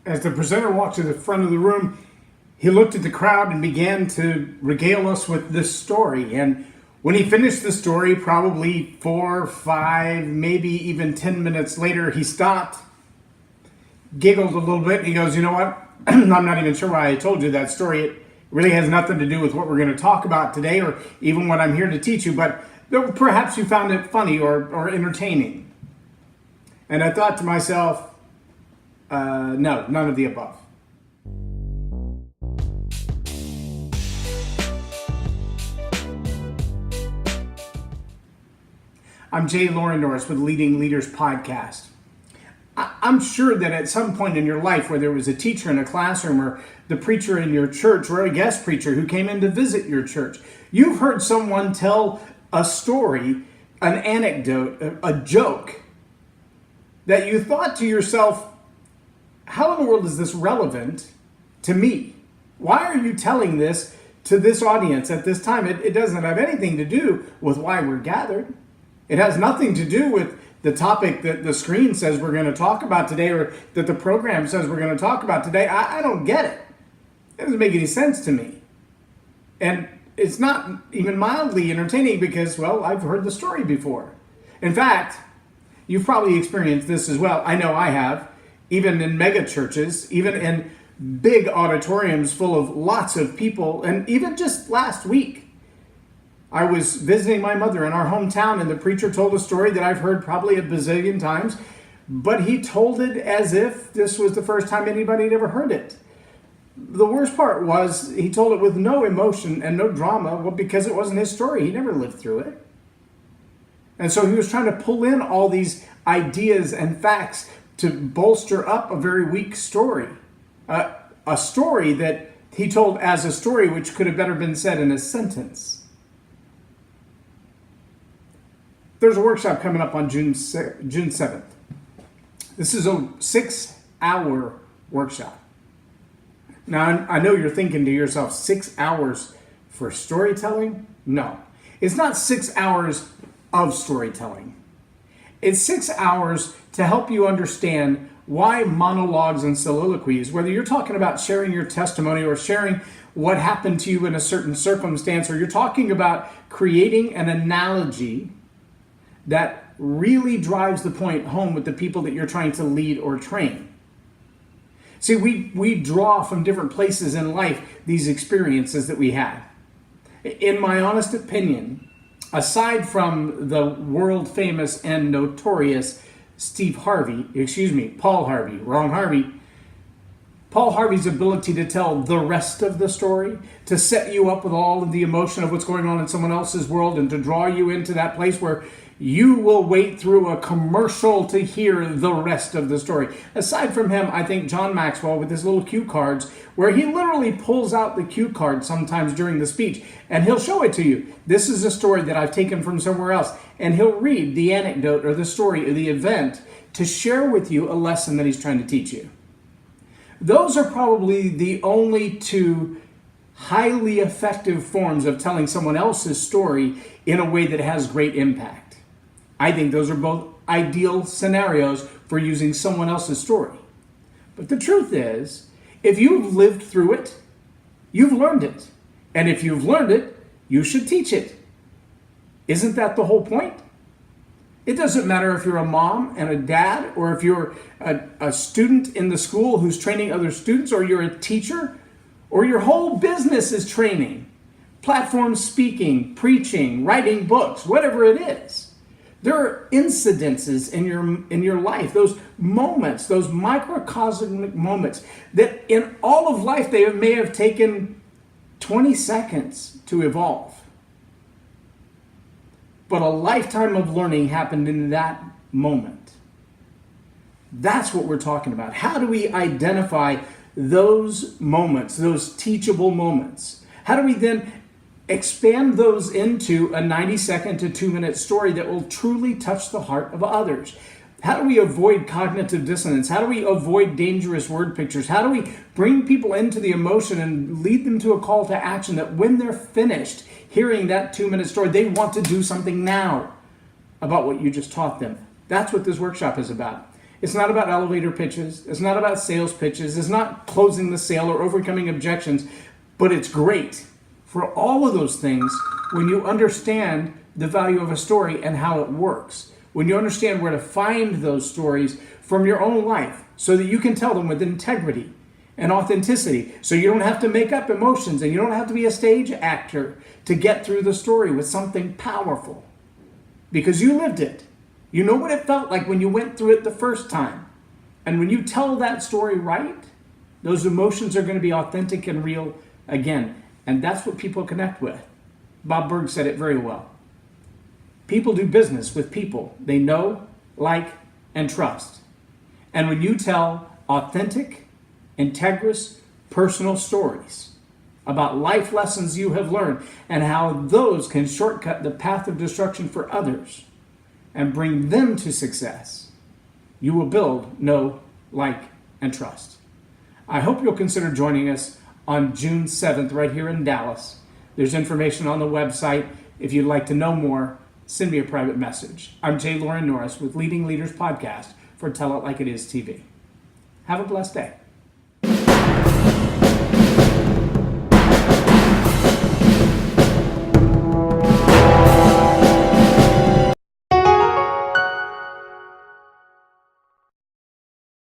As the presenter walked to the front of the room, he looked at the crowd and began to regale us with this story. And when he finished the story, probably 4, 5, maybe even 10 minutes later, he stopped, giggled a little bit, and he goes, "You know what? I'm not even sure why I told you that story. It really has nothing to do with what we're going to talk about today or even what I'm here to teach you, but perhaps you found it funny or entertaining." And I thought to myself, no, none of the above. I'm J Loren Norris with Leading Leaders Podcast. I'm sure that at some point in your life, whether it was a teacher in a classroom or the preacher in your church or a guest preacher who came in to visit your church, you've heard someone tell a story, an anecdote, a joke that you thought to yourself, how in the world is this relevant to me? Why are you telling this to this audience at this time? It doesn't have anything to do with why we're gathered. It has nothing to do with the topic that the screen says we're going to talk about today or that the program says we're going to talk about today. I don't get it. It doesn't make any sense to me. And it's not even mildly entertaining because, well, I've heard the story before. In fact, you've probably experienced this as well. I know I have. Even in mega churches, even in big auditoriums full of lots of people, and even just last week, I was visiting my mother in our hometown, and the preacher told a story that I've heard probably a bazillion times, but he told it as if this was the first time anybody had ever heard it. The worst part was he told it with no emotion and no drama, well, because it wasn't his story. He never lived through it. And so he was trying to pull in all these ideas and facts to bolster up a very weak story. A story that he told as a story which could have better been said in a sentence. There's a workshop coming up on June 7th. This is a 6-hour workshop. Now, I know you're thinking to yourself, 6 hours for storytelling? No. It's not 6 hours of storytelling. It's 6 hours to help you understand why monologues and soliloquies, whether you're talking about sharing your testimony or sharing what happened to you in a certain circumstance, or you're talking about creating an analogy that really drives the point home with the people that you're trying to lead or train. See, we draw from different places in life these experiences that we have. In my honest opinion, aside from the world famous and notorious Paul Harvey's ability to tell the rest of the story, to set you up with all of the emotion of what's going on in someone else's world and to draw you into that place where you will wait through a commercial to hear the rest of the story. Aside from him, I think John Maxwell with his little cue cards, where he literally pulls out the cue card sometimes during the speech, and he'll show it to you. This is a story that I've taken from somewhere else. And he'll read the anecdote or the story or the event to share with you a lesson that he's trying to teach you. Those are probably the only two highly effective forms of telling someone else's story in a way that has great impact. I think those are both ideal scenarios for using someone else's story. But the truth is, if you've lived through it, you've learned it. And if you've learned it, you should teach it. Isn't that the whole point? It doesn't matter if you're a mom and a dad, or if you're a student in the school who's training other students, or you're a teacher, or your whole business is training, platform speaking, preaching, writing books, whatever it is. There are incidences in your life, those moments, those microcosmic moments that in all of life they may have taken 20 seconds to evolve. But a lifetime of learning happened in that moment. That's what we're talking about. How do we identify those moments, those teachable moments? How do we then expand those into a 90-second to 2-minute story that will truly touch the heart of others? How do we avoid cognitive dissonance? How do we avoid dangerous word pictures? How do we bring people into the emotion and lead them to a call to action that when they're finished hearing that 2-minute story, they want to do something now about what you just taught them? That's what this workshop is about. It's not about elevator pitches. It's not about sales pitches. It's not closing the sale or overcoming objections. But it's great for all of those things when you understand the value of a story and how it works. When you understand where to find those stories from your own life so that you can tell them with integrity and authenticity. So you don't have to make up emotions and you don't have to be a stage actor to get through the story with something powerful. Because you lived it. You know what it felt like when you went through it the first time. And when you tell that story right, those emotions are going to be authentic and real again. And that's what people connect with. Bob Berg said it very well. People do business with people they know, like, and trust. And when you tell authentic, integrous, personal stories about life lessons you have learned and how those can shortcut the path of destruction for others and bring them to success, you will build, know, like, and trust. I hope you'll consider joining us on June 7th right here in Dallas. There's information on the website. If you'd like to know more, send me a private message. I'm J Loren Norris with Leading Leaders Podcast for Tell It Like It Is TV. Have a blessed day.